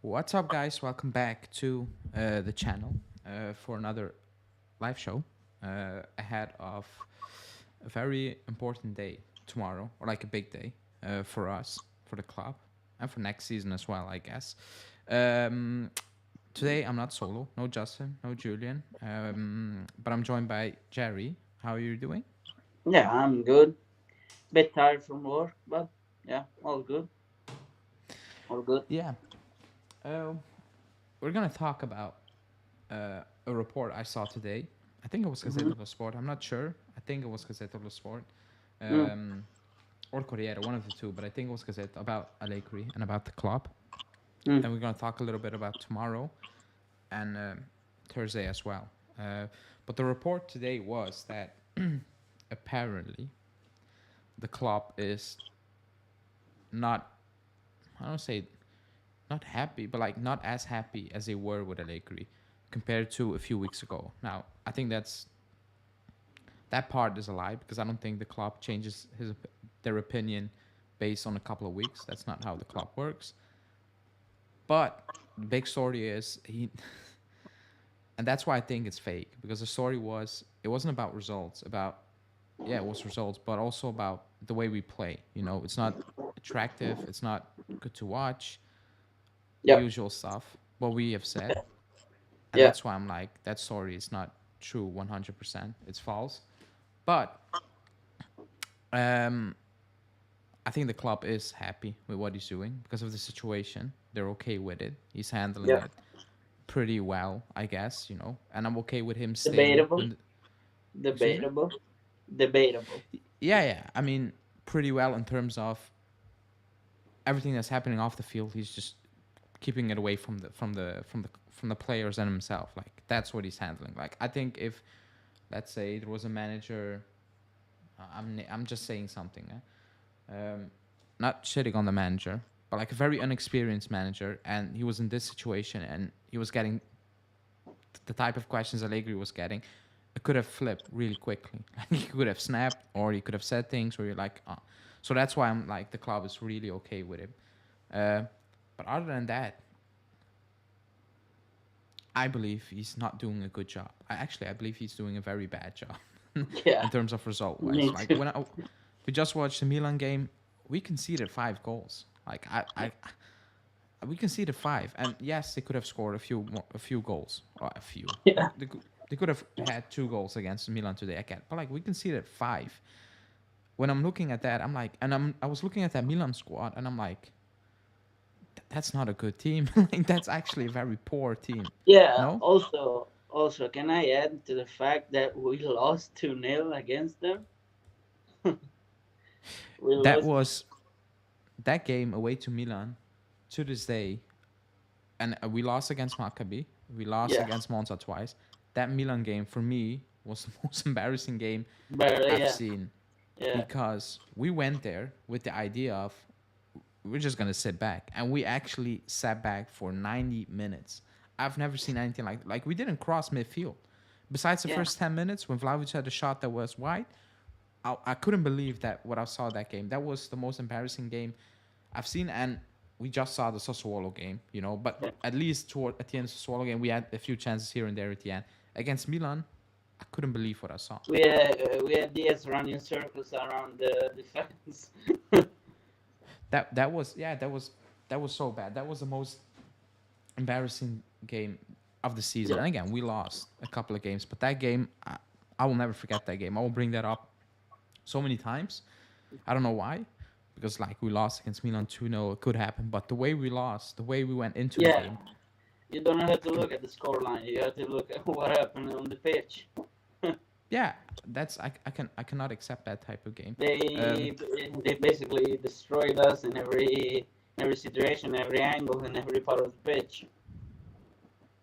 What's up, guys? Welcome back to the channel for another live show ahead of a very important day tomorrow, or like a big day for us, for the club, and for next season as well, I guess. Um, Today, I'm not solo. No Justin, no Julian, but I'm joined by Jerry. How are you doing? Yeah, I'm good. Bit tired from work, but yeah, all good. All good. Yeah. Uh, we're gonna talk about a report I saw today. I think it was Gazzetta Mm-hmm. dello Sport. I'm not sure. I think it was Gazzetta dello Sport. Mm. Um, or Corriere, one of the two, but I think it was Gazzetta about Allegri and about the club. Mm. Then we're going to talk a little bit about tomorrow and Thursday as well. But the report today was that apparently the club is not, I don't say not happy, but like not as happy as they were with Allegri compared to a few weeks ago. Now, I think that part is a lie because I don't think the club changes their opinion based on a couple of weeks. That's not how the club works. But the big story is and that's why I think it's fake because the story was it wasn't about results. About yeah, it was results, but also about the way we play. You know, it's not attractive. It's not good to watch. The Yep. usual stuff. What we have said, and Yeah. that's why I'm like that story is not true 100%. It's false. But um, I think the club is happy with what he's doing because of the situation. They're okay with it. He's handling Yeah. it pretty well, I guess, you know. And I'm okay with him staying Debatable. in the, excuse me? Debatable. Debatable. Yeah, yeah. I mean, pretty well in terms of everything that's happening off the field. He's just keeping it away from the players and himself. Like that's what he's handling. Like I think if let's say there was a manager, I'm just saying something. Not shitting on the manager, but like a very unexperienced manager, and he was in this situation, and he was getting the type of questions Allegri was getting. It could have flipped really quickly. Like he could have snapped, or he could have said things where you're like, oh. So that's why I'm like the club is really okay with him. Uh, but other than that, I believe he's not doing a good job. I believe he's doing a very bad job Yeah. in terms of result wise. Me Like too. we just watched the Milan game, we conceded 5 goals. Like we conceded five, and yes, they could have scored a few goals, or a few. Yeah. They could have had 2 goals against Milan today. I can't, but like we conceded five. When I'm looking at that, I'm like, I was looking at that Milan squad, and I'm like, that's not a good team. Like that's actually a very poor team. Yeah. No, Also, can I add to the fact that we lost 2-0 against them? We that lost. was that game away to Milan. To this day, and we lost against Maccabi. We lost Yeah. against Monza twice. That Milan game for me was the most embarrassing game Barely. I've Yeah. seen Yeah. because we went there with the idea of we're just gonna sit back, and we actually sat back for 90 minutes. I've never seen anything like we didn't cross midfield. Besides the Yeah. first 10 minutes when Vlahovic had a shot that was wide, I couldn't believe that what I saw that game. That was the most embarrassing game I've seen, and we just saw the Sassuolo game, you know. But Yeah. at least at the end of the Sassuolo game, we had a few chances here and there at the end. Against Milan, I couldn't believe what I saw. We had DS running circles around the defense. That was yeah, that was so bad. That was the most embarrassing game of the season. Yeah. And again, we lost a couple of games, but that game, I will never forget that game. I will bring that up so many times. I don't know why, because like we lost against Milan 2-0, it could happen. But the way we lost, the way we went into the Yeah. game, You don't have I to can look at the scoreline. You have to look at what happened on the pitch. yeah, I cannot accept that type of game. Um, They they basically destroyed us in every situation, every angle, and every part of the pitch.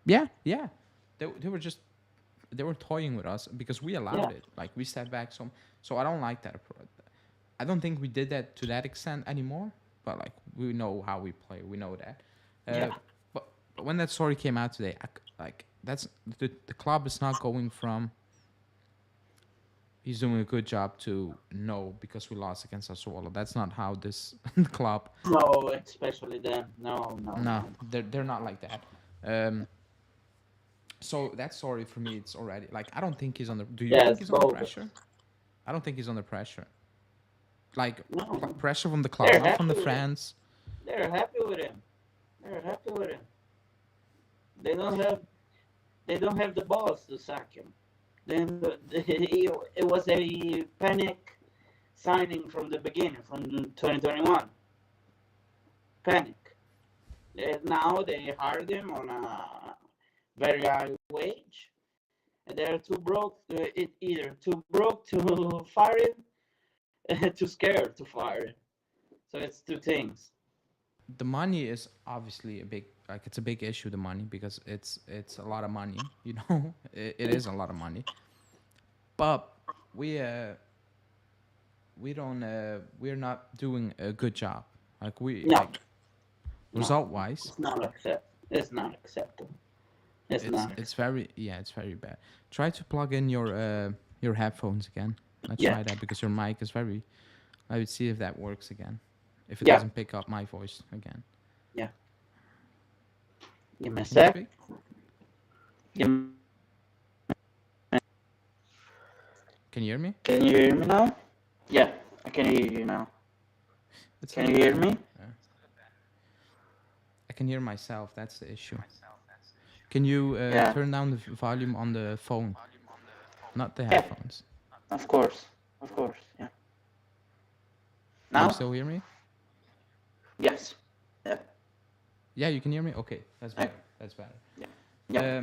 yeah, yeah, they were just they were toying with us because we Yeah, allowed it. Like we stepped back, so I don't like that approach. I don't think we did that to that extent anymore. But like we know how we play, we know that. yeah, But when that story came out today, like that's the club is not going from he's doing a good job to know because we lost against Sassuolo. That's not how this club. No, especially them. No, no, No, no. they're not like that. Um, so that story for me, it's already like I don't think he's under. Do you think Yes, he's under bogus. pressure? I don't think he's under pressure. Like No, pressure from the club, they're not from happy the with him. fans. They're happy with him. They're happy with him. They don't have. They don't have the balls to sack him. Then it was a panic signing from the beginning, from 2021. Panic. Now they hired him on a very high wage, and they're too broke. Either too broke to fire him, too scared to fire him. So it's two things. The money is obviously a big like it's a big issue. The money because it's a lot of money. You know, it is a lot of money. But we we don't we're not doing a good job. Like we No, like no, result wise, it's not accept. It's not acceptable. It's not. it's very it's very bad. Try to plug in your headphones again. Let's Yeah, try that because your mic is very. I would see if that works again. If it yeah, doesn't pick up my voice again. yeah. Give me a Can you sec. speak? Give me- Can you hear me? Can you hear me now? Yeah, I can hear you now. It's a Can you little hear bad. me? I can hear myself. That's the issue. Can you Yeah, turn down the volume on the phone, not the yeah, headphones? of course, of course. Yeah. Can you Now? still hear me? Yes. Yeah. Yeah, you can hear me. Okay, that's Yeah. better. That's better. Yeah.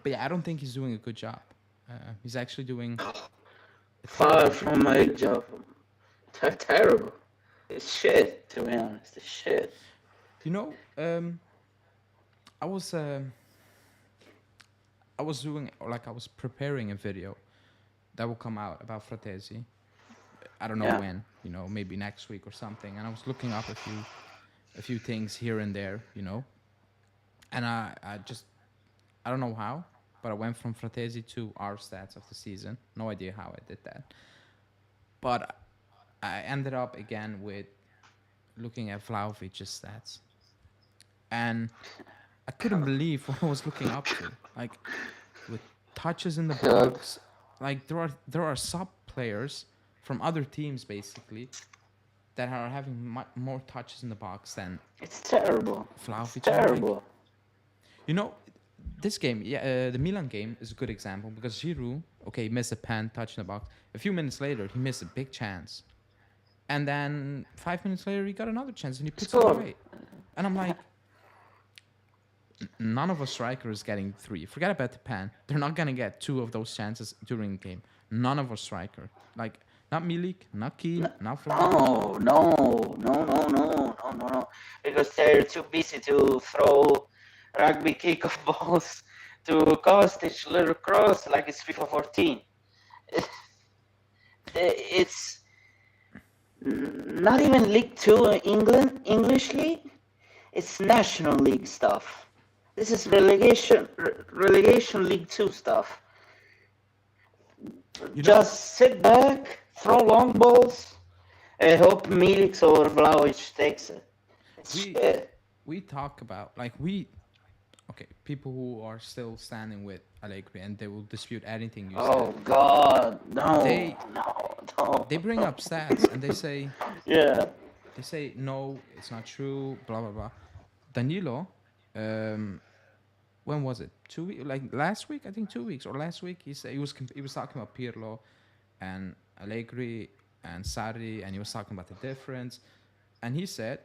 But yeah, I don't think he's doing a good job. He's actually doing a Far terrible job. from my job. Terrible. It's shit, to be honest. It's shit. You know, I was I was doing like I was preparing a video that will come out about Fratesi. I don't know Yeah. when. You know, maybe next week or something. And I was looking up a few things here and there. You know, and I just I don't know how, but I went from Fratesi to our stats of the season. No idea how I did that, but I ended up again with looking at Vlahovic's stats, and I couldn't God. believe what I was looking up to. Like with touches in the God. box, like there are sub players from other teams basically that are having more touches in the box than It's terrible. It's Vlahovic. And I'm like, terrible. you know, this game, yeah, the Milan game is a good example because Giroud, okay, missed a pen touch in the box. A few minutes later, he missed a big chance, and then 5 minutes later, he got another chance and he puts it Score. away. And I'm like, none of us strikers getting three. Forget about the pen. They're not gonna get two of those chances during the game. None of us striker, like not Milik, not Keane, not Vlahovic. No. Because they're too busy to throw rugby kickoff balls to Kostic little cross like it's FIFA 14. It's not even League Two England English League. It's National League stuff. This is relegation League Two stuff. You know, Just sit back, throw long balls, and hope Milik or Vlahovic takes it. It's we shit. we talk about like okay, people who are still standing with Allegri and they will dispute anything you Oh said. God, They no. they bring up stats and Yeah. they say no, it's not true, blah blah blah. Danilo, um, when was it? 2 weeks, like last week, I think 2 weeks or last week. He said he was talking about Pirlo and Allegri and Sarri, and he was talking about the difference. And he said,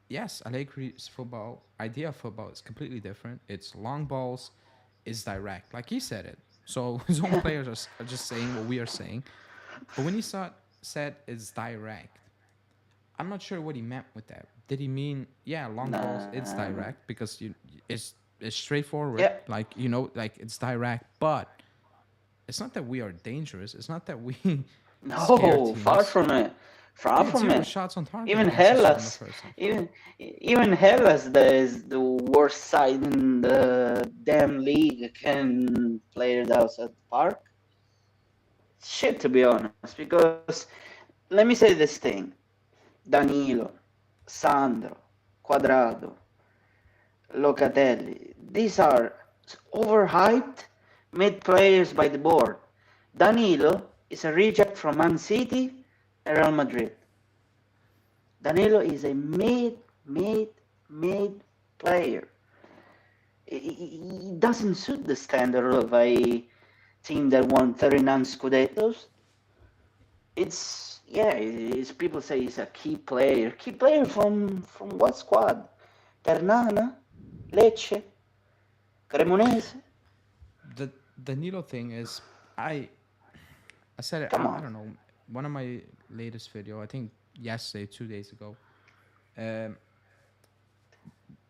yes, Allegri's football idea of football is completely different. It's long balls, it's direct, like he said it. So his own players are just saying what we are saying. But when he said it's direct, I'm not sure what he meant with that. Did he mean long balls? It's Nah. direct because it's straightforward. Yeah. Like like it's direct, but it's not that we are dangerous. It's not that we scare No, far teams. from it. We Far had from zero it. shots on target Even against us in the Hellas, first half. even Hellas, that is the worst side in the damn league, can play it outside the park. shit, to be honest, because let me say this thing. Danilo, Sandro, Quadrado, Locatelli, these are overhyped mid players by the board. Danilo is a reject from Man City and Real Madrid. Danilo is a mid player. He doesn't suit the standard of a team that won 39 Scudettos. It's people say he's a key player. Key player from what squad? Ternana, Lecce, Cremonese. The Danilo thing is, I I said it. Come I on. don't know. One of my latest video, I think yesterday, 2 days ago, um,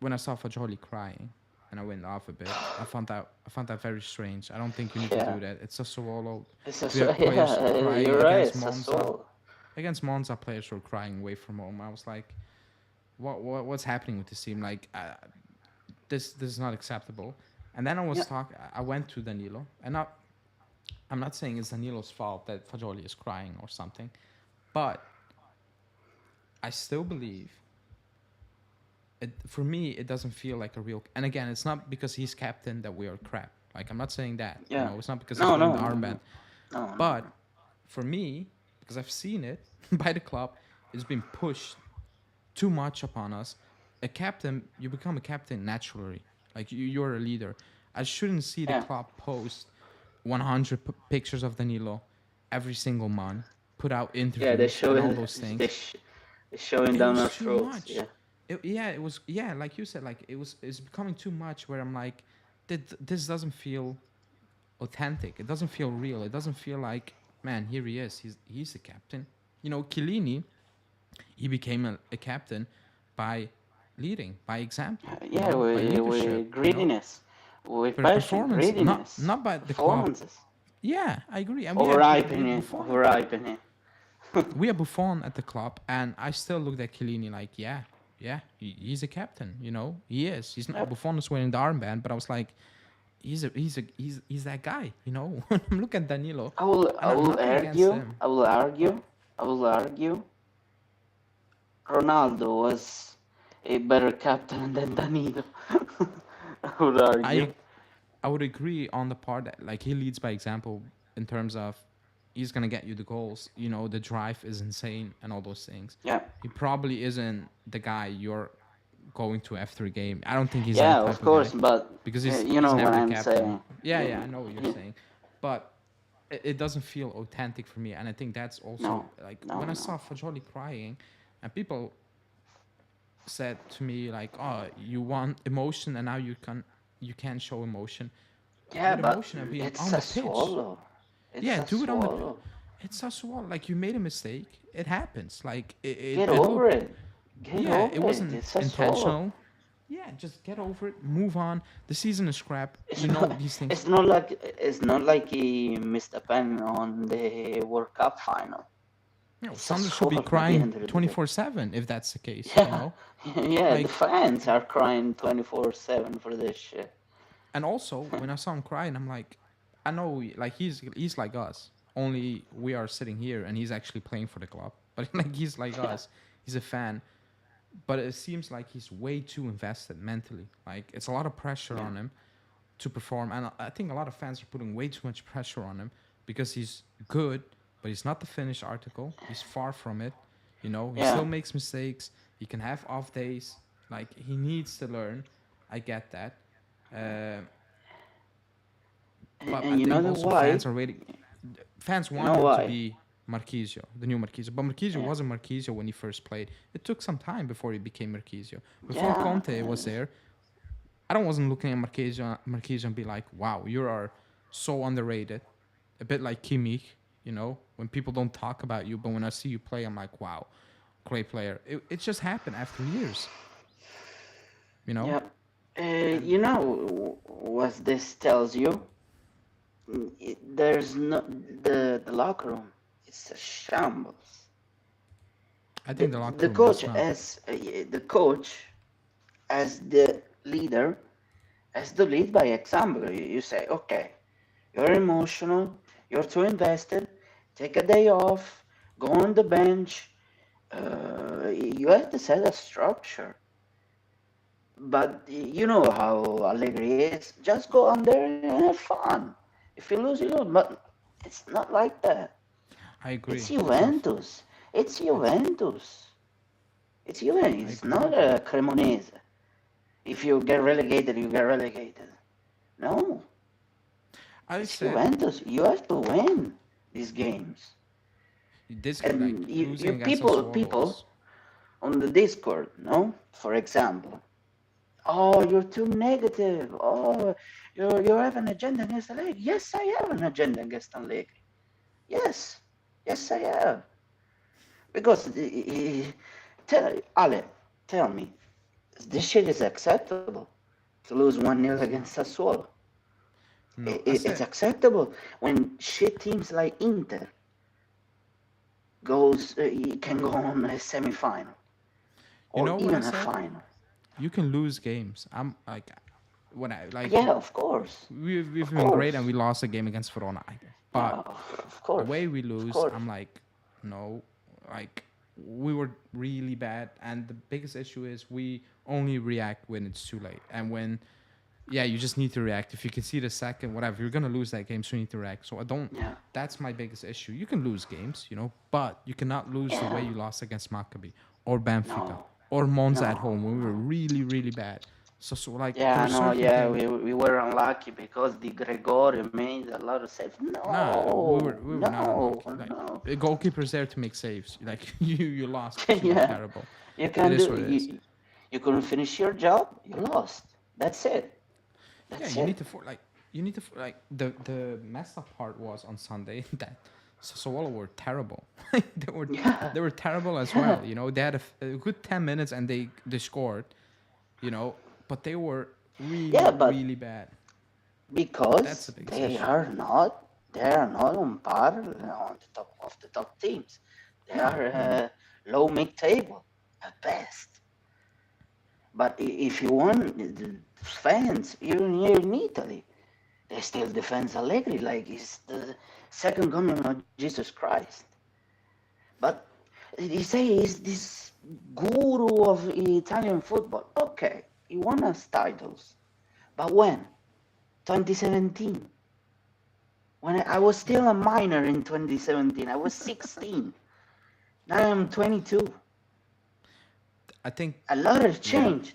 when I saw Fajoli crying, and I went off a bit. I found that very strange. I don't think you need to do Yeah, that. It's a Sassuolo. it's a We have players crying you're right. against It's a Monza. soul. Against Monza, players were crying away from home. I was like, what's happening with this team? Like, this is not acceptable. And then Yeah, I went to Danilo, and I'm not saying it's Danilo's fault that Fajoli is crying or something, but I still believe it. For me, it doesn't feel like a real. And again, it's not because he's captain that we are crap. Like, I'm not saying that. yeah. It's not because he's No, wearing no, the no, armband. no, no, no, But for me, because I've seen it by the club, it's been pushed too much upon us. A captain, you become a captain naturally. Like, you're a leader. I shouldn't see the Yeah, club post 100 pictures of Danilo every single month, put out yeah. They interviews show and all it. those They things. sh- they're showing It down was our too throats. Yeah, much. It was, yeah, like you said, like it's becoming too much where I'm like, this doesn't feel authentic. It doesn't feel real. It doesn't feel like, man, here he is. He's the captain. Chiellini, he became a captain by leading, by example, yeah. by leadership, With greediness, with but passion, performance, not greediness, not by the club. performances, Yeah, I agree. And we had overhyping it, Buffon. overhyping it. We had Buffon at the club, and I still looked at Chiellini like, yeah, he's a captain. He is. He's not. Yep. Buffon is wearing the armband, but I was like, he's that guy. When I'm looking at Danilo, I will, and I will nothing against argue, him. I will argue, I will argue. Ronaldo was a better captain than Danilo. I would argue. I I would agree on the part that, like, he leads by example in terms of he's gonna get you the goals. The drive is insane and all those things. Yeah, He probably isn't the guy you're going to after a game. I don't think he's yeah, that of type of guy course, but because you he's know what never the I'm captain. saying. Yeah, You, yeah, I know what you're you, saying, but it doesn't feel authentic for me. And I think that's also no, like no, when I no. saw Fajoli crying, and people said to me like, "Oh, you want emotion, and now you can't show emotion." Yeah, What but emotion? I've been it's on a the pitch. swallow. It's Yeah, a do it on the. swallow. It's a swallow. Like, you made a mistake. It happens. Like, Get it over looked. it. Get Yeah, it over it. wasn't It's a swallow. intentional. Yeah, just get over it. Move on. The season is scrap. It's You know not. these things. It's not like he missed a pen on the World Cup final. It's a Sandro should be swallow at the crying end of the day. 24/7 if that's the case. Yeah, yeah. The Like, fans are crying 24/7 for this shit. and also when I saw him crying, I'm like, I know, like, he's like us. Only we are sitting here and he's actually playing for the club. But like, he's like Yeah, us. He's a fan. But it seems like he's way too invested mentally. Like, it's a lot of pressure yeah, on him to perform, and I think a lot of fans are putting way too much pressure on him because he's good, but he's not the finished article. He's far from it. He yeah. still makes mistakes. He can have off days. Like, he needs to learn. I get that. Uh, And, but I and you know think the also why? fans are waiting. Fans You want know him to why? be Marquisio, the new Marquisio. But Marquisio Yeah, wasn't Marquisio when he first played. It took some time before he became Marquisio. Before yeah. Conte was there, wasn't looking at Marquisio and be like, wow, you are so underrated. A bit like Kimmich, when people don't talk about you, but when I see you play, I'm like, wow, great player. It just happened after years, you know? Yeah. And You know what this tells you? There's no the locker room. It's a shambles. I The think the locker the room was coach not. as the coach as the leader has to lead by example. You say, okay, you're emotional, you're too invested. take a day off, go on the bench. You have to set a structure. But you know how Allegri is. Just go on there and have fun. If you lose, you lose. But it's not like that. I It's agree. So Juventus. It's it's Juventus. It's Juventus. I It's agree not with you. a Cremonese. If you get relegated, you get relegated. No, I it's said Juventus. You have to win these games. this like And you losing against the people Swallows. on the Discord, no, for example, oh, you're too negative. Oh, you have an agenda against Allegri. Yes, I have an agenda against Allegri. Yes, yes, I have. Because Ale, tell me, this shit is acceptable to lose 1-0 It's against not. Sassuolo. No, I It's said, acceptable when shit teams like Inter can go on a semi-final you or know what I even a said? final. You can lose games. I'm like, when I like, Yeah, of course, we've of been great and course. we lost a game against Verona. Yeah, But of the course, way we of lose, course. I'm like, no, like we were really bad. And the biggest issue is we only react when it's too late. And when, yeah, you just need to react. If you can see the second, whatever, you're gonna lose that game, so you need to react. So I don't. Yeah, That's my biggest issue. You can lose games, but you cannot lose the way yeah. you lost against Maccabi or Benfica No, or Monza at no, home when we were no. really, really bad. So like there Yeah, are no, certain yeah, things. we were unlucky because the Gregorio made a lot of saves. Nah, we were No, we were not no, unlucky. Like no. the goalkeeper's there to make saves. Like you lost because you were Yeah, terrible. you It can is do. what it is. You couldn't finish your job. You lost. That's it. Yeah, That's you it. need to you need to like the messed up part was on Sunday that Sassuolo were terrible. they were Yeah, they were terrible as yeah, well. They had a good 10 minutes and they scored. You know, but they were yeah. really But really bad. That's because the biggest issue. they are not on par on the top of the top teams. They No, are no, low mid table at best. But if you want the fans, even here in Italy, they still defend Allegri like he's the second coming of Jesus Christ. But you say he's this guru of Italian football. Okay, he won us titles. But when? 2017. When I was still a minor in 2017. I was 16. Now I'm 22. I think A lot has yeah. changed.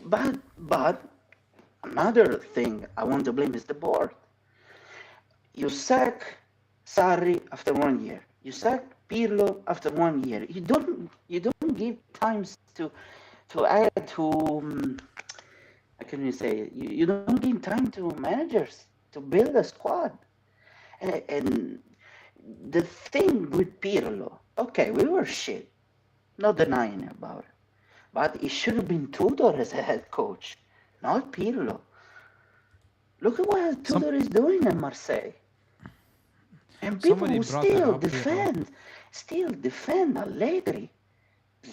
But another thing I want to blame is the board. You sack Sarri after 1 year. You sack Pirlo after 1 year. You don't give times to add to how can you say it? You don't give time to managers to build a squad. And the thing with Pirlo, okay, we were shit, not denying about it, but it should have been Tudor as a head coach, not Pirlo. Look at what Some Tudor is doing in Marseille. And people somebody who brought that still up, Pirlo. defend Allegri.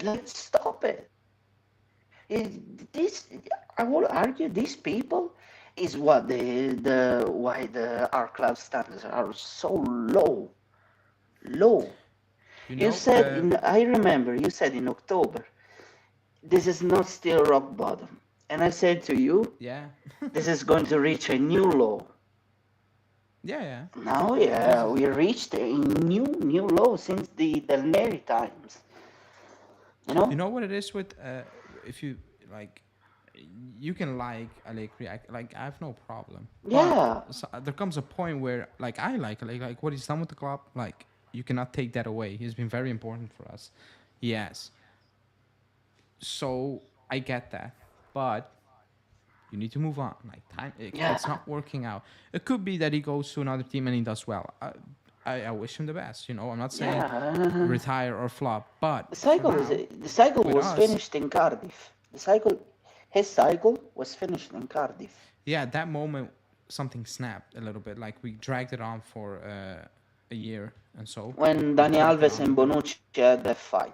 Let's stop it. This, I will argue, these people is what the why our club standards are so low. You You know, said I remember you said in October, this is not still rock bottom, and I said to you, yeah, this is going to reach a new low. yeah, yeah. Now, This yeah, is we reached a new low since the Del Neri times. You you know? know what it is with if you like you can like Allegri, I have no problem. But Yeah, there comes a point where like I like what he's done with the club. Like you cannot take that away. He's been very important for us. Yes. So I get that, but you need to move on. Like time, it's yeah, not working out. It could be that he goes to another team and he does well. I wish him the best. I'm not saying yeah. retire or flop, but The for cycle is now, the cycle with was us, finished in Cardiff. His cycle was finished in Cardiff yeah, at that moment something snapped a little bit. Like we dragged it on for a year, and so when we Dani dragged it Alves on a and bit. Bonucci had that fight.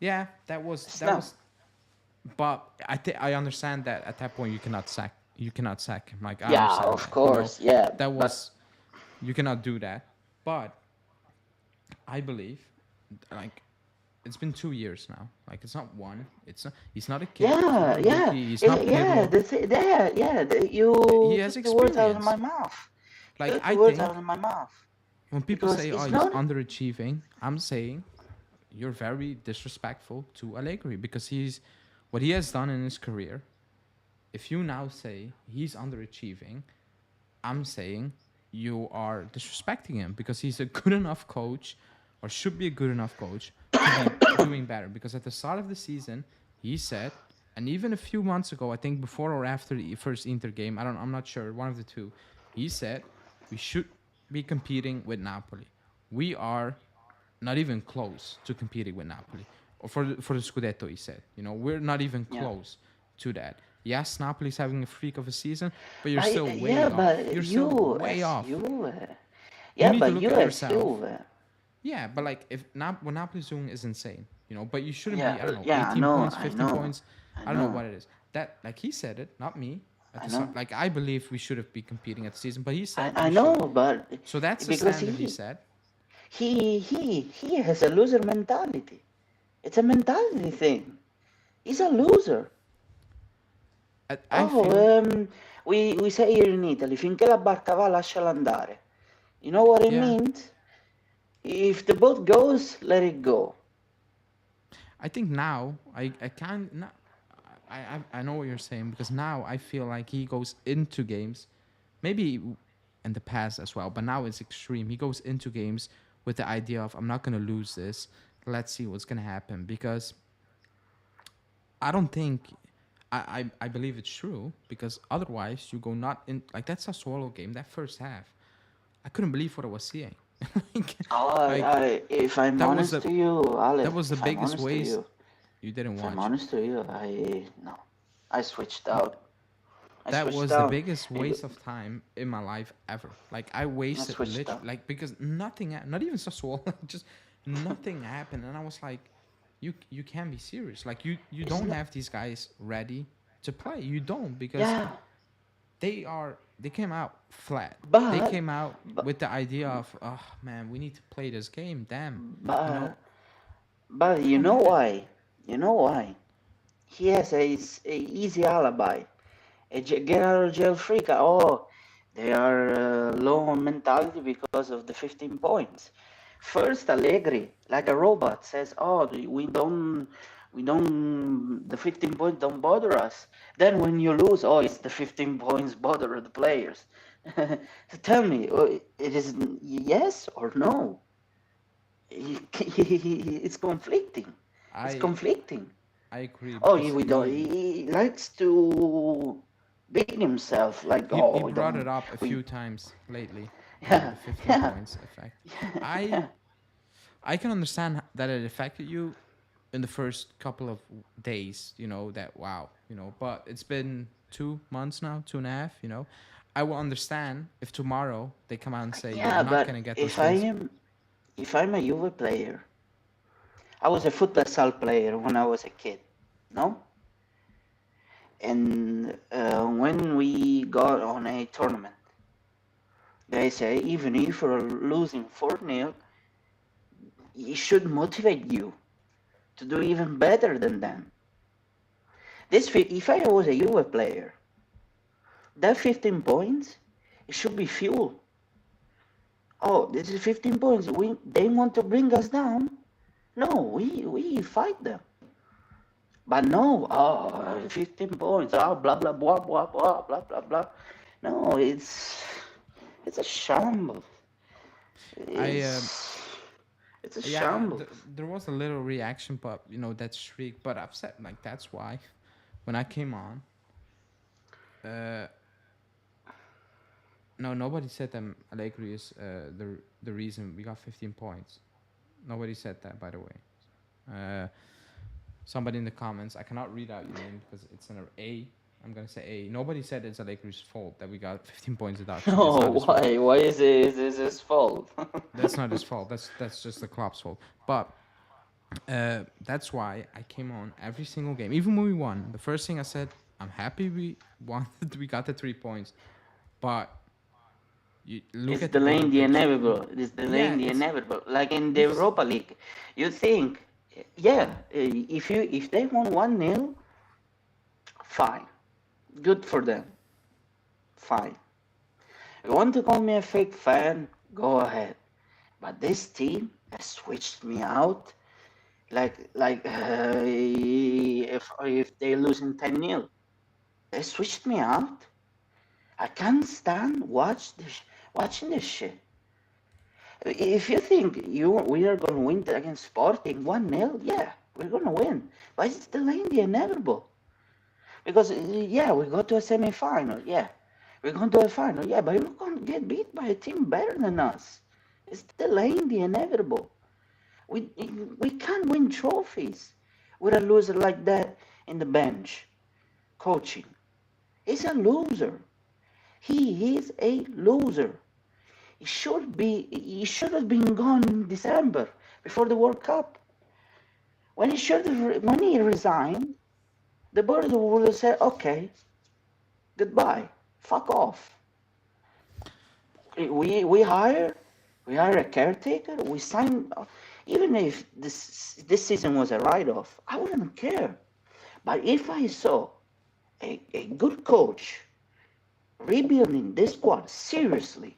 Yeah, that was, Snap. but I understand that at that point you cannot sack him. Like I Yeah, understand of that. course, yeah, That but was you cannot do that. But I believe, like, it's been 2 years now. Like, it's not one. It's not. He's not a kid. He's not Yeah, a yeah, rookie. He's not yeah. Pirlo. That's it. Yeah, yeah. He You has took the words out of my experience. mouth. You Like, took the I words out think of my mouth when people because say, "Oh, it's he's not. underachieving," I'm saying you're very disrespectful to Allegri because he's what he has done in his career. If you now say he's underachieving, I'm saying you are disrespecting him because he's a good enough coach or should be a good enough coach to be doing better. Because at the start of the season, he said, and even a few months ago, I think before or after the first Inter game, I'm not sure, one of the two, he said we should be competing with Napoli. We are not even close to competing with Napoli. Or for the Scudetto, he said. We're not even Yeah. close to that. Yes, Napoli's having a freak of a season, but you're still But way yeah, off. but You're still you way as off. you. You Yeah, need to but look you at as yourself. you. Yeah, but like if what Napoli's doing is insane, But you shouldn't be, I don't Yeah, know, yeah. I 18 know. points, I 15 know. points. I I don't know know. what it is. That like he said it, not me. At I the know. start, like I believe we should have been competing at the season, but he said I we know. should. But So that's the because standard he said. he has a loser mentality. It's a mentality thing. He's a loser. I Oh, feel we say here in Italy, finché la barca va, lasciala andare. You know what it yeah. means? If the boat goes, let it go. I think now I can't not, I know what you're saying because now I feel like he goes into games, maybe in the past as well, but now it's extreme. He goes into games with the idea of I'm not gonna lose this. Let's see what's gonna happen because I don't think I believe it's true because otherwise you go not in like that Sassuolo game that first half. I couldn't believe what I was seeing. like, Oh, like if I'm that was honest the to you, that Ale, was the if I'm biggest honest to waste. you, You didn't if I'm watch it. honest to you, I no, I switched out. I That switched was the out. biggest Bec- waste of time in my life ever. Like I I wasted switched literally out. like because nothing, not even Sassuolo, just nothing happened, and I was like, you can't be serious. Like you It's don't not. have these guys ready to play. You don't because Yeah, they came out flat. They but came out but with the idea of oh man, we need to play this game. Damn, you know, but, but you don't know have it. why? You know why? He has a easy alibi. Get out of jail free card. Oh, they are low on mentality because of the 15 points. First, Allegri, like a robot, says, "Oh, the 15 points don't bother us." Then when you lose, oh, it's the 15 points bother the players. So tell me, it is yes or no? It's conflicting. It's I conflicting. I agree Oh, because we don't. He likes to beat himself, like, he oh, we brought it don't. up a We few times lately. yeah, The 15 yeah, points effect. yeah. I can understand that it affected you in the first couple of days, that wow, but it's been 2 months now, 2.5, I will understand if tomorrow they come out and say you're Yeah, not but gonna get those things. if I'm a Juve player, I was a futsal player when I was a kid, no? And when we got on a tournament, they say even if you're losing 4-0, it should motivate you to do even better than them. If I was a Juve player, that 15 points, it should be fuel. Oh, this is 15 points. They want to bring us down. No, we fight them. But no, 15 points. Oh, blah blah blah blah blah blah blah blah. No, it's a shambles. I It's it's a Yeah, shambles. there was a little reaction, but that shriek. But I've said like that's why when I came on, uh, no, nobody said that Allegri is the reason we got 15 points. Nobody said that, by the way. Uh, Somebody in the comments, I cannot read out your name because it's an A. I'm gonna say A. Nobody said it's Allegri's fault that we got 15 points deduction. It's not No, his fault. why? Why is this his fault? That's not his fault. That's just the club's fault. But that's why I came on every single game, even when we won. The first thing I said, I'm happy we won. We got the 3 points, but You look It's at the bigger delaying the picture. inevitable. It's Yeah, delaying the it's inevitable. Like in the we've s- Europa League, you think, yeah, if they won 1-0, fine, good for them, fine. You want to call me a fake fan? Go ahead. But this team has switched me out. If they losing 10-0, they switched me out. I can't stand watching this shit. If you think we are gonna win against Sporting 1-0, yeah, we're gonna win. But it's delaying the inevitable. Because yeah, we go to a semi-final, yeah. We're going to a final, yeah, but we're gonna get beat by a team better than us. It's delaying the inevitable. We we can't win trophies with a loser like that in the bench coaching. He's a loser. He is a loser. He should have been gone in December before the World Cup. When he resigned, the board would have said, okay, goodbye, fuck off. We hire a caretaker. We sign, even if this season was a write-off, I wouldn't care. But if I saw a good coach rebuilding this squad seriously,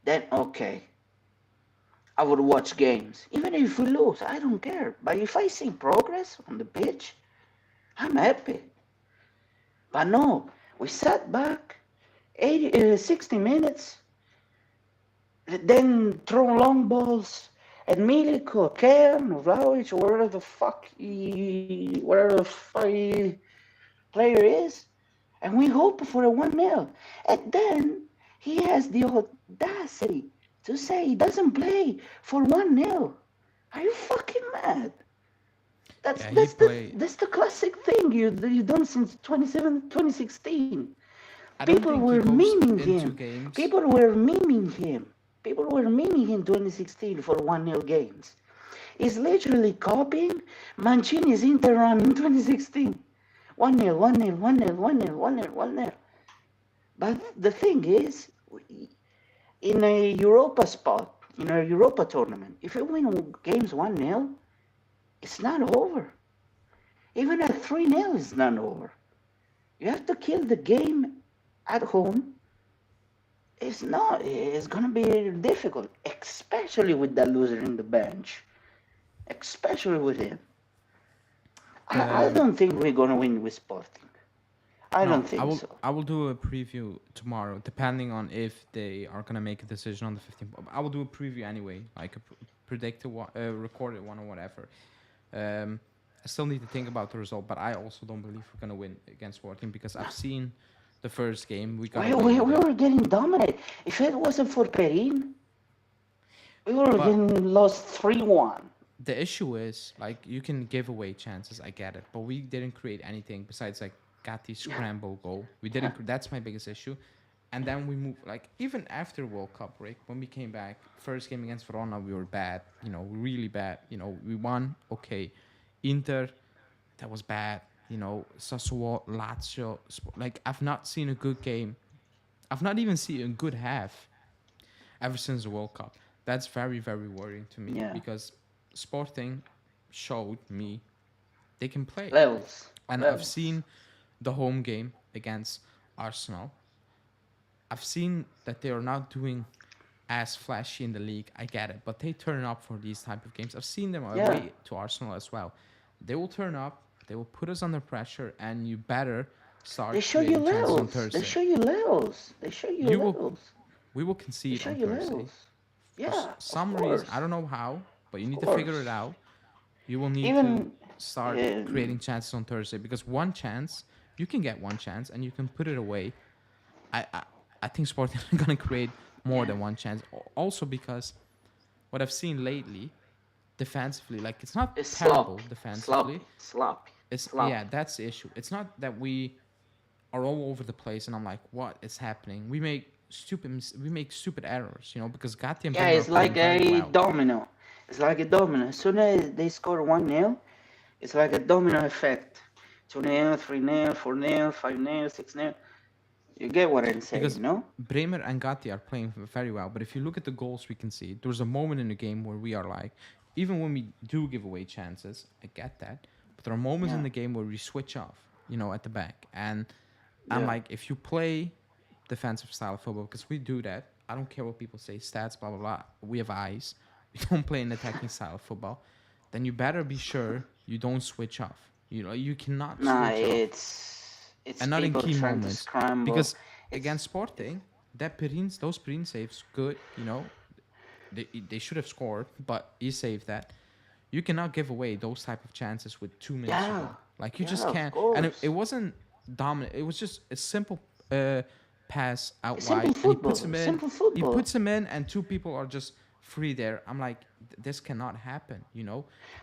then okay, I would watch games. Even if we lose, I don't care. But if I see progress on the pitch, I'm happy. But no, we sat back 60 minutes, then throw long balls at Milik or Kern or Vlahovic or whatever the fuck player is, and we hope for a 1-0. And then he has the audacity to say he doesn't play for 1-0. Are you fucking mad? That's yeah, he that's the played. that's the classic thing you done since 2017. I don't People think were he goes memeing into him. games. People were memeing him. People were memeing him 2016 for 1-0 games. He's literally copying Mancini's Inter run in 2016. 1-0, 1-0, 1-0, 1-0, 1-0, 1-0. But the thing is, in a Europa spot, in a Europa tournament, if you win games 1-0, it's not over. Even at 3-0, it's not over. You have to kill the game at home. It's not. It's gonna be difficult, especially with that loser in the bench. Especially with him. I The don't think we're gonna win with Sporting. I No, don't think so. I will do a preview tomorrow, depending on if they are gonna make a decision on the 15th. I will do a preview anyway, like a predicted one, recorded one or whatever. I still need to think about the result, but I also don't believe we're gonna win against Sporting because I've seen the first game. We got We, away we, with we it, were getting dominated. If it wasn't for Perin, we were but getting lost 3-1. the issue is like you can give away chances. I get it, but we didn't create anything besides like Gatti scramble goal. We didn't. That's my biggest issue. And then we moved like even after World Cup break when we came back first game against Verona we were bad, really bad. We won, okay. Inter, that was bad. Sassuolo, Lazio, like I've not seen a good game. I've not even seen a good half ever since the World Cup. That's very, very worrying to me Yeah. because Sporting showed me they can play. Levels. And I've Levels. seen the home game against Arsenal. I've seen that they are not doing as flashy in the league. I get it, but they turn up for these type of games. I've seen them Yeah. away to Arsenal as well. They will turn up. They will put us under pressure, and you better They start show you creating chances on levels. They Thursday. show you levels. They show you You will, levels. we will They concede show on you Thursday levels. for Yeah, of some reason. I course. don't know how, but you Of need to figure it course. out. You will need to Even start creating um, chances on Thursday because one chance you can get one chance and you can put it away. I I, I think Sporting are gonna create more yeah, than one chance. Also because what I've seen lately, defensively, like it's not it's terrible sloppy, defensively. sloppy, sloppy, It's yeah, sloppy. that's the issue. It's not that we are all over the place and I'm like, what is happening? We make stupid errors, because Gatti and Yeah, Bender are it's playing like very a well. domino. It's like a domino. As soon as they score 1-0, it's like a domino effect. 2-0, 3-0, 4-0, 5-0, 6-0. You get what I'm saying, because no? Bremer and Gatti are playing very well. But if you look at the goals we can see, there was a moment in the game where we are like, even when we do give away chances, I get that. But there are moments Yeah, in the game where we switch off, at the back. And I'm yeah. like, if you play defensive style of football, because we do that, I don't care what people say, stats, blah, blah, blah. We have eyes. We don't play an attacking style of football. Then you better be sure you don't switch off. You cannot Nah, switch off, it's and not in people key trying to moments, scramble. because It's against Sporting, those Perin saves, good. They should have scored, but he saved that. You cannot give away those type of chances with 2 minutes to yeah, go. Like, you yeah, just of can't. And it course. wasn't dominant. It was just a simple uh, pass out Simple wide, and he puts football, him in. simple He football. puts him in, and two people are just free there. I'm like, this cannot happen.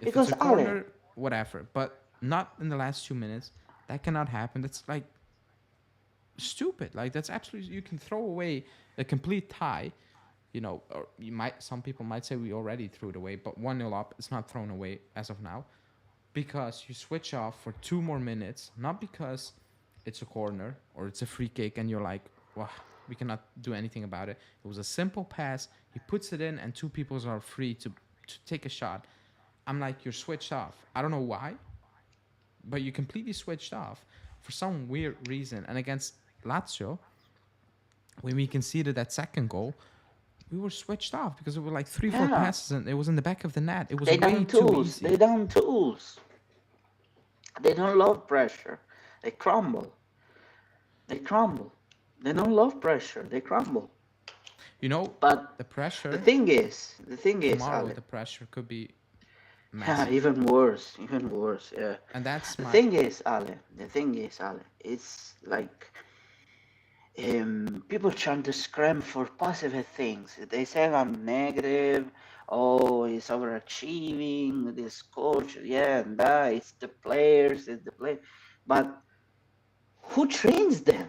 If it's Because a Ale, corner, whatever, but not in the last 2 minutes. That cannot happen. That's like stupid. Like, that's absolutely, you can throw away a complete tie. Or some people might say we already threw it away, but 1-0 up, it's not thrown away as of now, because you switch off for 2 more minutes, not because it's a corner or it's a free kick and you're like, wow, we cannot do anything about it. It was a simple pass. He puts it in and two people are free to take a shot. I'm like, you're switched off. I don't know why, but you completely switched off for some weird reason. And against Lazio, when we conceded that second goal, we were switched off because it were like three, four yeah, passes and it was in the back of the net. It was they way done too tools. They easy. done tools. They don't love pressure. They crumble. They crumble. They don't love pressure. They crumble. You know, But the the pressure thing is, the thing is, tomorrow, Ale, the pressure could be yeah, massive. even worse, even worse. Yeah. And that's The my. thing is, Ale. The thing is, Ale. It's like people trying to scram for positive things. They say I'm negative. Oh, he's overachieving. This coach, yeah, and that. It's the players. It's the play. But who trains them?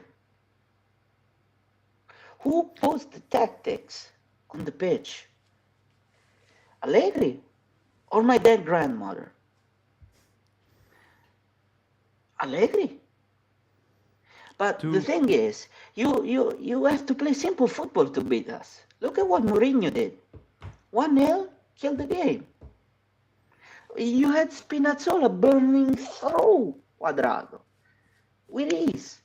Who puts the tactics on the pitch? Allegri or my dead grandmother? Allegri. But the Do thing is, you have to play simple football to beat us. Look at what Mourinho did. 1-0, killed the game. You had Spinazzola burning through Quadrado with ease.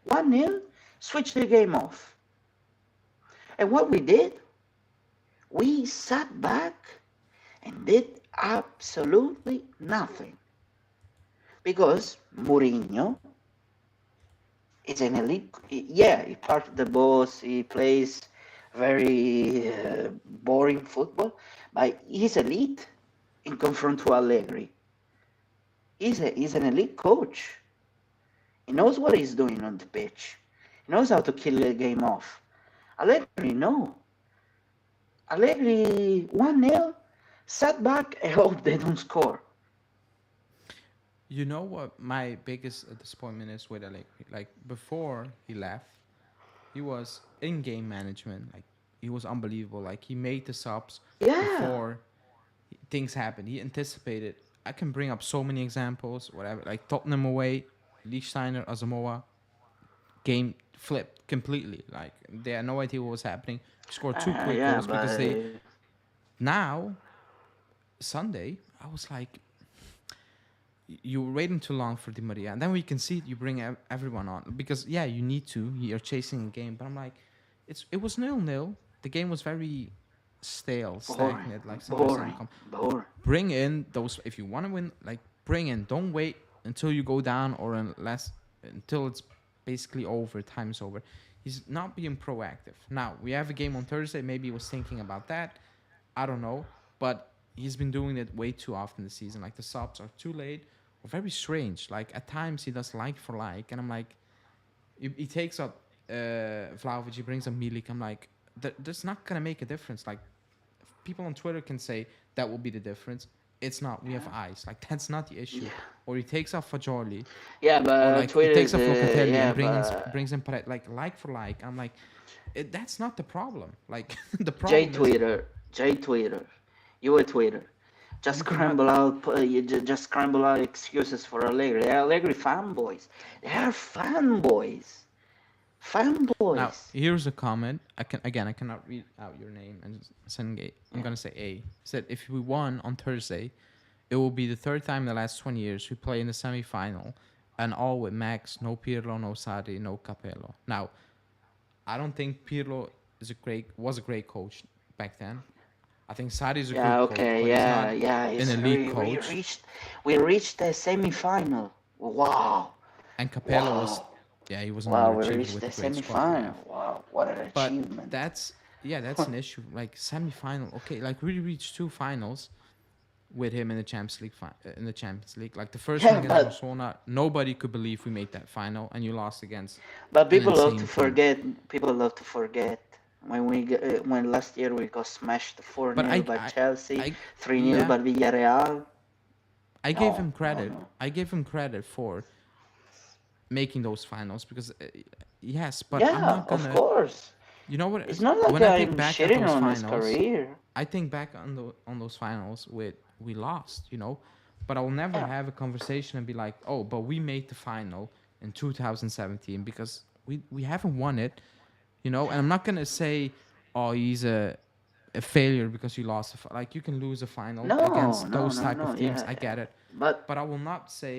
1-0, switch the game off. And what we did, we sat back and did absolutely nothing. Because Mourinho is an elite. Yeah, he part of the boss. He plays very boring football, but he's elite in confront to Allegri. He's an elite coach. He knows what he's doing on the pitch. He knows how to kill the game off. Allegri, no. Allegri 1-0, sat back and hope they don't score. you know what my biggest disappointment is with Allegri? Like, before he left, he was in game management. Like, he was unbelievable. Like, he made the subs Yeah. before things happened. He anticipated. I can bring up so many examples. Whatever. Like Tottenham away, Lichtsteiner, Asamoah, game flipped completely. Like, they had no idea what was happening. Scored two quick Yeah, goals because they but now Sunday. I was like, you were waiting too long for Di Maria, and then we can see you bring everyone on because yeah, you need to. You're chasing a game, but I'm like, it was 0-0. The game was very stale, boring, stagnant, like somebody saying, boring, boring. bring in those if you want to win. Like, bring in. Don't wait until you go down or until it's basically over. Time's over. He's not being proactive. Now we have a game on Thursday. Maybe he was thinking about that. I don't know, but he's been doing it way too often this season. Like, the subs are too late or very strange. Like, at times he does like for like, and I'm like, he takes up Vlahovic, he brings up Milik. I'm like, that's not gonna make a difference. Like, people on Twitter can say that will be the difference. It's not. We have eyes. Like, that's not the issue. Yeah, Or he takes off Fajoli, yeah, or but like he Twitter takes is off Locatelli yeah, and but brings in Peret, like for like. I'm like, that's not the problem. Like, the J problem is Twitter, J Twitter, you a Twitter. Just you cannot. scramble out, just scramble out excuses for Allegri. They're Allegri fanboys. They are fanboys. Now, Fanboys. here's a comment. I cannot read out your name and send it. I'm Yeah. gonna say A. Said if we won on Thursday, it will be the third time in the last 20 years we play in the semi-final, and all with Max, no Pirlo, no Sarri, no Capello. Now, I don't think Pirlo was a great coach back then. I think Sarri is a Yeah. good coach, Okay. but he's Yeah. not Yeah. an It's elite coach. we reached the semi-final. Wow. And Capello was, Wow. yeah, he was an Wow. We underachiever reached with the the great squad we semi-final. have. Wow. What an But achievement. that's an issue. Like semi-final, okay, like we reached two finals with him in the Champions League. In the Champions League, like the first one Yeah. against But Barcelona, nobody could believe we made that final, and you lost against an people love to insane team. forget. People love to forget when when last year we got smashed four But nil by Chelsea, I, 3-0 yeah, by Villarreal. I gave No. him No. credit. No. I gave him credit for making those finals because yes, but I'm Yeah. not Of gonna. course. You know what? It's not like When I think I'm back at shitting those on his finals, career. I think back on those finals with we lost, but I will never Yeah. have a conversation and be like, oh, but we made the final in 2017 because we haven't won it, And I'm not gonna say, oh, he's a failure because you lost. Like you can lose a final No. against No. those No. type No. of teams. Yeah. I get it, But but I will not say,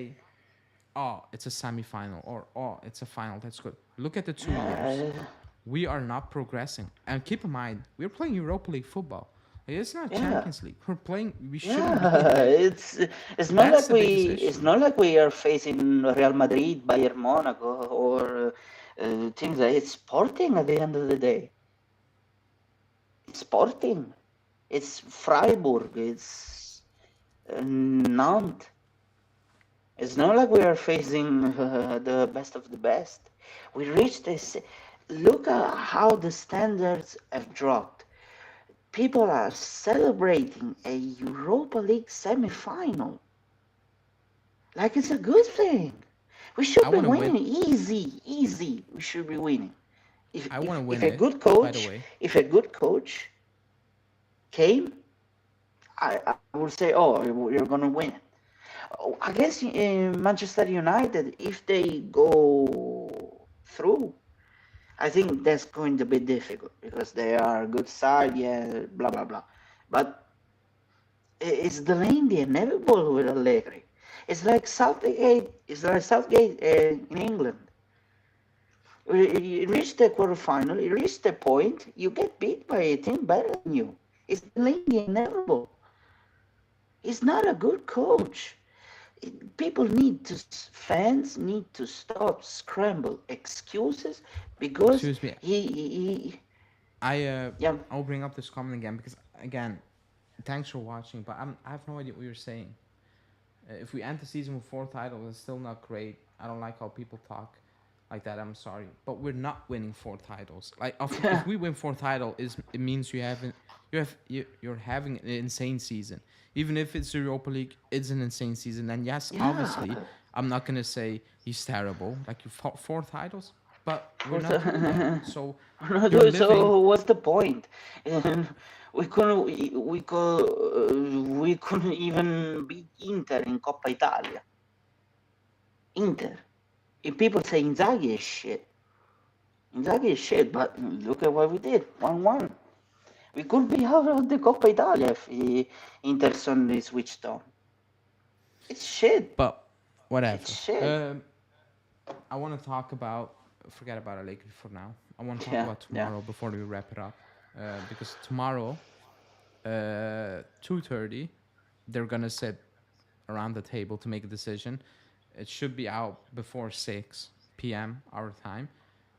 oh, it's a semi-final or oh, it's a final. That's good. Look at the 2 years. uh, We are not progressing. And keep in mind, we're playing Europa League football. Like, it's not yeah. Champions League. We're playing. We shouldn't be Yeah, like. That's the biggest it's issue. not like we are facing Real Madrid, Bayern Monaco, or things like it's Sporting at the end of the day. It's Sporting. It's Freiburg. It's Nantes. It's not like we are facing the best of the best. We reached this. Look at how the standards have dropped. People are celebrating a Europa League semi-final like it's a good thing. We should I be want to win. winning easy, easy. We should be winning. I want to If win a it. good By the coach, way, if a good coach came, I would say, oh, you're gonna win it. Oh, I guess in Manchester United, if they go through, I think that's going to be difficult because they are a good side, yeah, blah blah blah. But it's delaying the inevitable with Allegri. It's like Southgate. It's like Southgate in England. You reach the quarterfinal. You reach the point. You get beat by a team better than you. It's delaying the inevitable. He's not a good coach. People need to fans need to stop scramble excuses because excuse me. he yeah. I'll bring up this comment again because again, thanks for watching. But I have no idea what you're saying. If we end the season with 4 titles, it's still not great. I don't like how people talk like that. I'm sorry, but we're not winning 4 titles. Like if we win 4 titles, it means you're having an insane season. Even if it's the Europa League, it's an insane season. And yes, obviously, Yeah. I'm not gonna say he's terrible. Like you fought 4 titles, but we're For not doing that. the, So you're living. so what's the point? And we couldn't even beat Inter in Coppa Italia. Inter. If people say Inzaghi is shit. Inzaghi is shit, but look at what we did. 1-1. We could be out of the Coppa Italia if Inter suddenly switched on. It's shit. But whatever. It's shit. I want to talk about. Forget about Allegri for now. I want to talk Yeah, about yeah. tomorrow before we wrap it up, because tomorrow, 2:30, they're gonna sit around the table to make a decision. It should be out before 6 p.m. our time.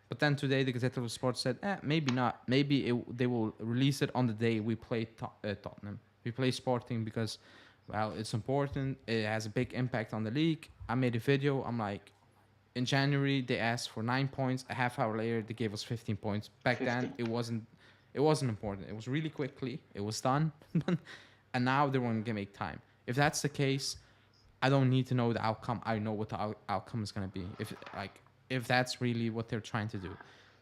But then today, the Gazette of Sport said, maybe not. Maybe they will release it on the day we play Tottenham. We play Sporting because, well, it's important. It has a big impact on the league. I made a video. I'm like, in January they asked for 9 points. A half hour later they gave us 15 points. Back 15. then it wasn't important. It was really quickly. It was done, and now they want to make time. If that's the case, I don't need to know the outcome. I know what the outcome is going to be. If that's really what they're trying to do.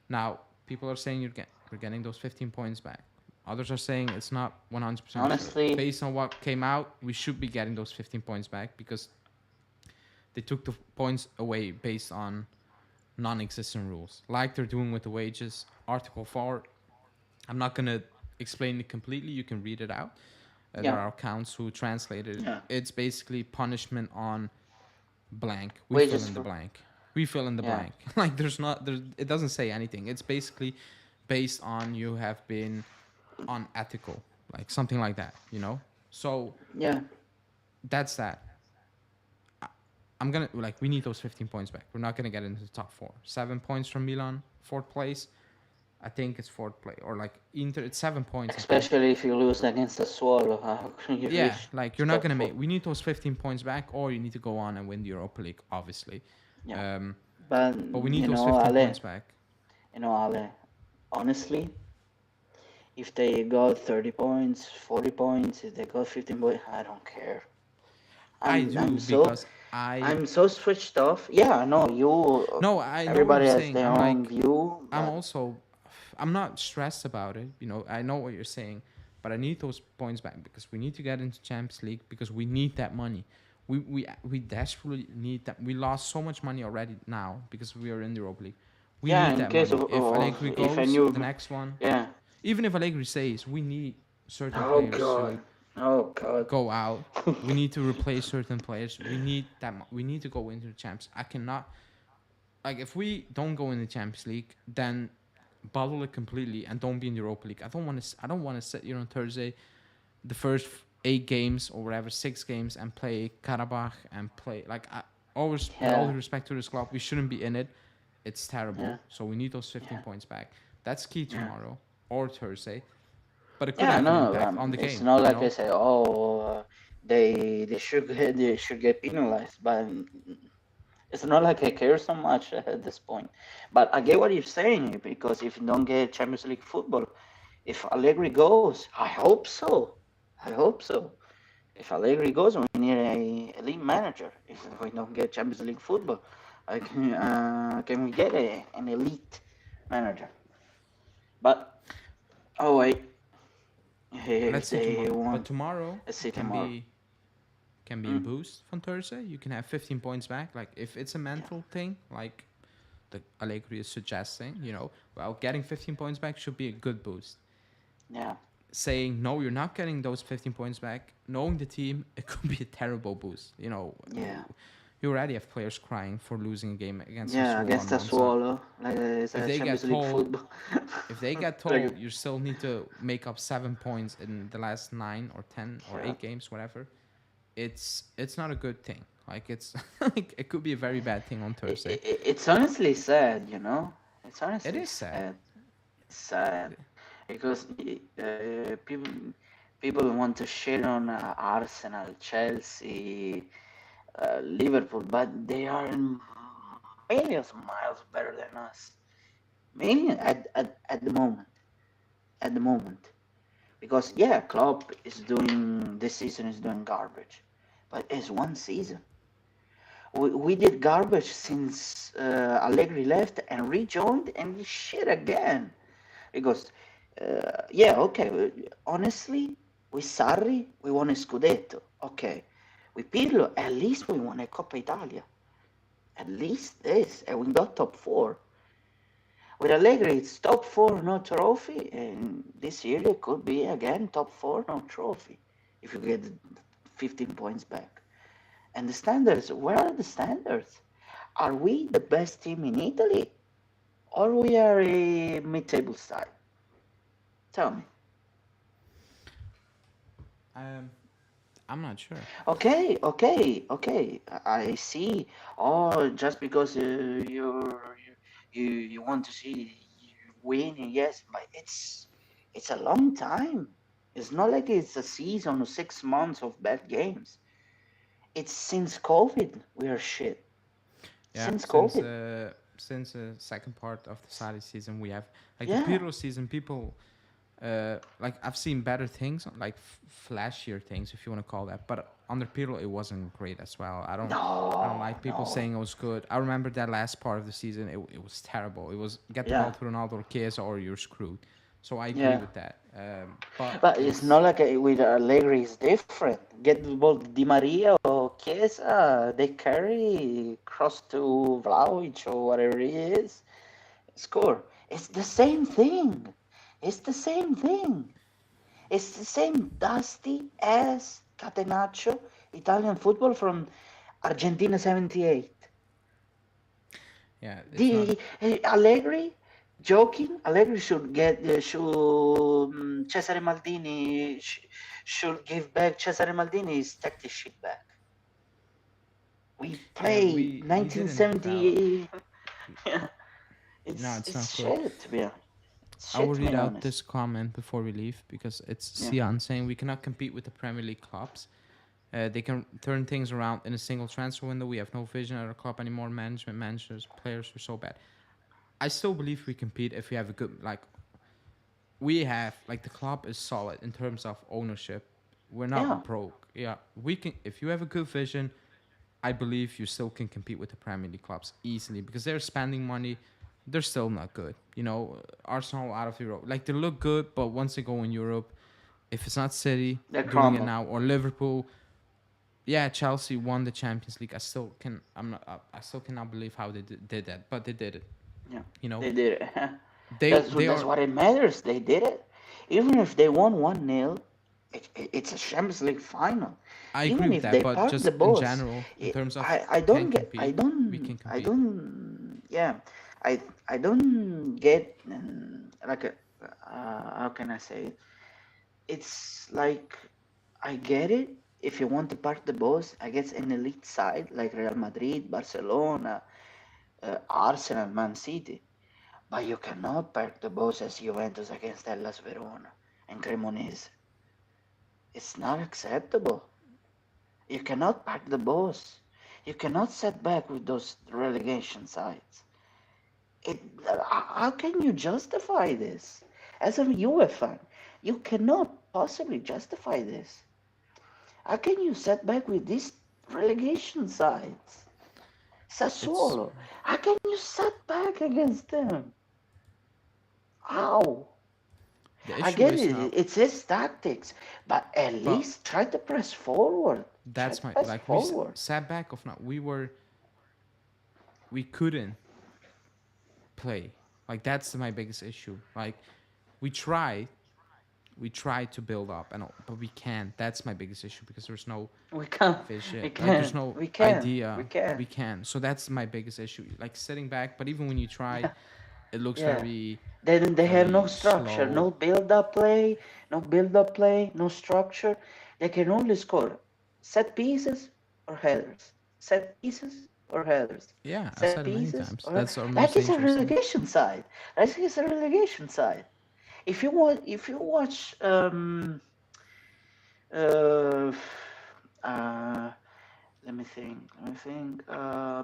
Now, people are saying you're getting those 15 points back. Others are saying it's not 100% sure. Honestly, Based on what came out, we should be getting those 15 points back because they took the points away based on non-existent rules, like they're doing with the wages. Article 4, I'm not going to explain it completely. You can read it out. There Yeah, are accounts who translated it. yeah. It's basically punishment on blank. We fill Wages in the for blank. We fill in the yeah, blank. Like it doesn't say anything. It's basically based on you have been unethical, like something like that, you know? So yeah. that's that. I'm gonna like we need those 15 points back. We're not gonna get into the top four. 7 points from Milan, fourth place. I think it's fourth place or like Inter. It's 7 points. I think. Especially if you lose against the Swallow, how can you Yeah, reach like you're not top gonna four? make. We need those 15 points back, or you need to go on and win the Europa League, obviously. Yeah, Um, but but we need those 15 points back. Ale, honestly, if they got 30 points, 40 points, if they got 15 points, I don't care. I I'm do I'm so because I I'm so switched off. Yeah, I know you. no, I know what Everybody you're has saying. their I'm own like view, I'm but also I'm not stressed about it. You know, I know what you're saying, but I need those points back because we need to get into Champions League because we need that money. We desperately need that. We lost so much money already now because we are in the Europa League. We yeah, need in that case money. of, If of Allegri if a goes, the new, next one, yeah. even if Allegri says we need certain Oh players God, to oh God. go out, we need to replace certain players. We need that. We need to go into the champs. I cannot like if we don't go in the Champions League, then bottle it completely and don't be in the Europa League. I don't want to. I don't want to sit here on Thursday, the first 8 games or whatever, 6 games, and play Karabakh and play like. Always, with all Yeah, due respect to this club, we shouldn't be in it. It's yeah, terrible. So we need those 15 yeah, points back. That's key yeah. tomorrow or Thursday. But it could Yeah, have an no, impact on the it's game. not You like I know. say, oh, they should get penalized, but it's not like I care so much at this point. But I get what you're saying because if you don't get Champions League football, if Allegri goes, I hope so. I hope so. If Allegri goes, we need a elite manager. If we don't get Champions League football, can we get an elite manager? But oh wait, Let's if see they tomorrow. But want, tomorrow let's see can tomorrow. be can be a Mm, boost from Thursday. You can have 15 points back. Like if it's a yeah, mental thing, like the Allegri is suggesting, well, getting 15 points back should be a good boost. yeah, Saying no, you're not getting those 15 points back. Knowing the team, it could be a terrible boost. yeah, You already have players crying for losing a game against yeah. Sassuolo Against on the Monza. Swallow, like it's If a they get Champions League told, football. if they get Like, told you still need to make up 7 points in the last 9 or 10 or 8 games, whatever, it's not a good thing. Like it's like it could be a very bad thing on Thursday. it's honestly sad, you know. It's It honestly is sad. sad. It's sad because people want to shit on Arsenal, Chelsea, Liverpool, but they are millions of miles better than us. Million at the moment. At the moment. Because yeah, Klopp is doing this season is doing garbage, but it's one season. We did garbage since Allegri left and rejoined, and we shit again. Because yeah, okay, honestly, with Sarri we won a Scudetto. Okay, with Pirlo at least we won a Coppa Italia. At least this, and we got top four. With Allegri, it's top four, no trophy, and this year it could be again top four, no trophy, if you get 15 points back. And the standards, where are the standards? Are we the best team in Italy, or we are a mid-table side? Tell me. Um, I'm not sure. Okay. I see. Oh, just because you want to see win, yes, but it's a long time. It's not like it's a season or 6 months of bad games. It's since COVID we are shit. Yeah, Since since COVID, uh since the second part of the Saudi season, we have like the yeah. Pirlo season. People like I've seen better things, like flashier things, if you want to call that. But under Pirlo, it wasn't great as well. I don't No, like people no. saying it was good. I remember that last part of the season, it was terrible. It was get the ball Yeah, to Ronaldo or Chiesa or you're screwed. So I agree Yeah. with that. But But it's it's not like with Allegri is different. Get the ball, Di Maria or Chiesa, they carry cross to Vlahovic or whatever it is, score. It's the same thing. It's the same thing. It's the same dusty ass catenaccio Italian football from Argentina 78. yeah, it's not. The Allegri, joking. Allegri should get Cesare Maldini should give back Cesare Maldini's tactic sheet back. We Yeah, play we didn't develop. 1970. No, it's It's not good. shit to be honest. I will Shit to read be out honest. this comment before we leave because it's Yeah, Sian saying we cannot compete with the Premier League clubs. They can turn things around in a single transfer window. We have no vision at our club anymore. Management, managers, players are so bad. I still believe we compete if we have a good we have the club is solid in terms of ownership. We're yeah, not broke. Yeah, we can if you have a good vision. I believe you still can compete with the Premier League clubs easily because they're spending money. They're still not good. Arsenal out of Europe, they look good, but once they go in Europe, if it's not City they doing it crumble. now or Liverpool, yeah, Chelsea won the Champions League. I still can. I'm not. I still cannot believe how they did that, but they did it. Yeah, You know, they did it. they That's are. what it matters. They did it. Even if they won 1-0, it's a Champions League final. I agree Even with if that, they but park the just in bus, general, in terms of I can don't get, compete, we can I compete. don't, yeah, I don't get like a, how can I say it? It's like I get it. If you want to park the bus, I guess an elite side like Real Madrid, Barcelona, Arsenal, Man City. But you cannot park the bus as Juventus against Hellas Verona and Cremonese. It's not acceptable. You cannot park the bus. You cannot set back with those relegation sides. It, how can you justify this? As a UEFA fan, you cannot possibly justify this. How can you set back with these relegation sides? It's Sassuolo, how can you set back against them? How? the I issue get is it. now, It's his tactics, but at but least try to press forward. Try that's to my press we forward. sat back of not we couldn't play. That's my biggest issue. We try we try to build up and all, but we can't. That's my biggest issue because there's no We can, vision. we There's can, no we can, we idea. can. We can. So that's my biggest issue. Sitting back, but even when you try, Yeah, it looks yeah. very Then they have no very structure, slow. no build-up play, no build-up play, no structure. They can only score set pieces or headers, set pieces or headers, Yeah, I set said it many pieces times. or That's our like most it's a dangerous thing. relegation side. Like it's a relegation side. If you watch uh, uh let me think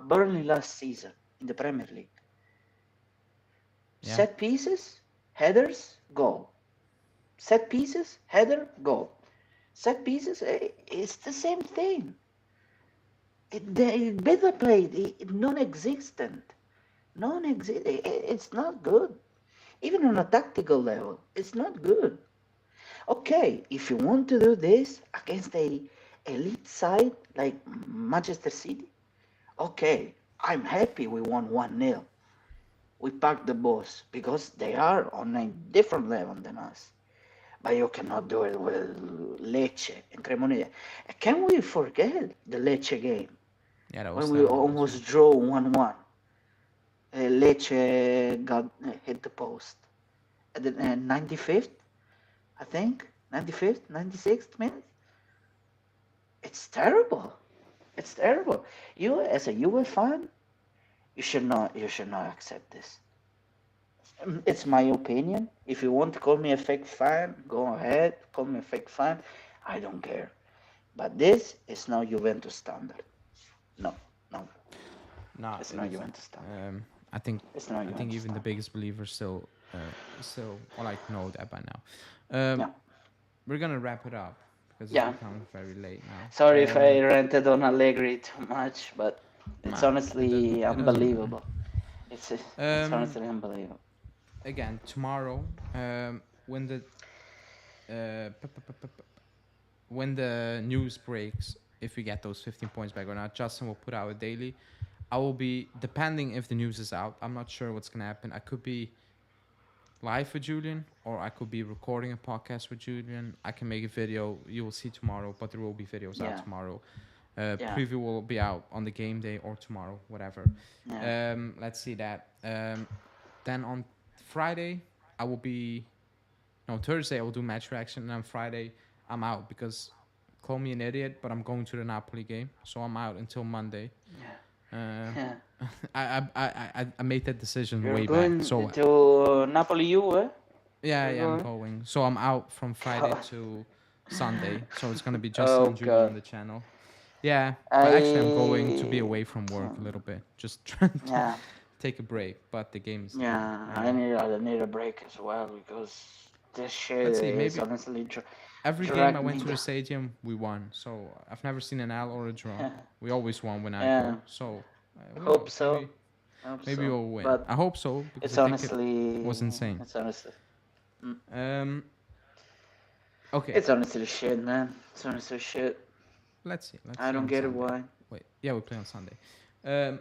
Burnley last season in the Premier League. Yeah, Set pieces, headers, goal. Set pieces, header, goal. Set pieces, it's the same thing. The better play, non-existent. Non-existent. It's not good. Even on a tactical level, it's not good. Okay, if you want to do this against a elite side like Manchester City, okay, I'm happy we won 1-0. We parked the bus because they are on a different level than us. But you cannot do it with Lecce and Cremonese. Can we forget the Lecce game yeah, that was when we terrible as well. almost draw 1-1? Lecce got hit the post at the 95th, I think, 95th, 96th minute. It's terrible. It's terrible. You, as a Juve fan, you should not accept this. It's my opinion. If you want to call me a fake fan, go ahead. Call me a fake fan. I don't care. But this is not Juventus standard. No, no, No, it's it not isn't. Juventus standard. Um, I think It's not I think Juventus even the standard. biggest believers still know that by now. Yeah, We're gonna wrap it up because it's yeah. becoming very late now. Sorry if I ranted on Allegri too much, but it's Nah, honestly it doesn't matter. unbelievable. It's Um, honestly unbelievable. Again, tomorrow, when the when the news breaks, if we get those 15 points back or not, Justin will put out a daily. I will be, depending if the news is out, I'm not sure what's going to happen. I could be live with Julian, or I could be recording a podcast with Julian. I can make a video. You will see tomorrow, but there will be videos out Yeah. tomorrow. Yeah. Preview will be out on the game day or tomorrow, whatever. Yeah. Let's see that. Then on Friday, I will be. No, Thursday I will do match reaction, and on Friday I'm out because, call me an idiot, but I'm going to the Napoli game, so I'm out until Monday. Yeah. I made that decision You're way back. going So to Napoli, you, eh? yeah, You're I'm going? going. So I'm out from Friday God. to Sunday. So it's gonna be Justin Oh and Julian on God. the channel. Yeah, but actually I'm going to be I. away from work a little bit, just trying to Yeah. take a break. But the game is the game. Yeah. I need a break as well because this shit Let's see. is Maybe honestly every game I dragging went me to the down. stadium, we won. So I've never seen an L or a draw. Yeah. We always won when I Yeah. go. So who Hope knows? so. Hope Maybe so. we'll win. But I hope so because it's the ticket honestly, was insane. it's honestly, mm, Um. Okay. it's honestly shit, man. It's honestly shit. Let's see. Let's I see don't on get it Sunday. why. Wait. Yeah, we play on Sunday. Um.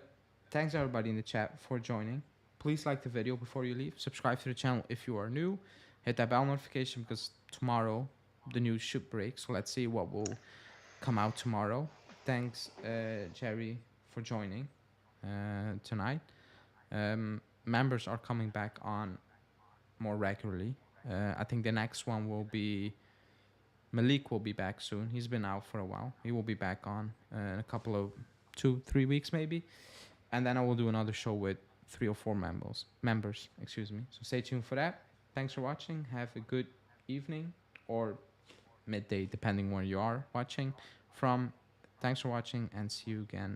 Thanks everybody in the chat for joining. Please like the video before you leave. Subscribe to the channel if you are new. Hit that bell notification because tomorrow the news should break. So let's see what will come out tomorrow. Thanks, Jerry, for joining tonight. Members are coming back on more regularly. I think the next one will be Malik will be back soon. He's been out for a while. He will be back on in a couple of 2-3 weeks maybe, and then I will do another show with 3 or 4 members. Excuse me. So stay tuned for that. Thanks for watching. Have a good evening or midday, depending where you are watching from. Thanks for watching, and see you again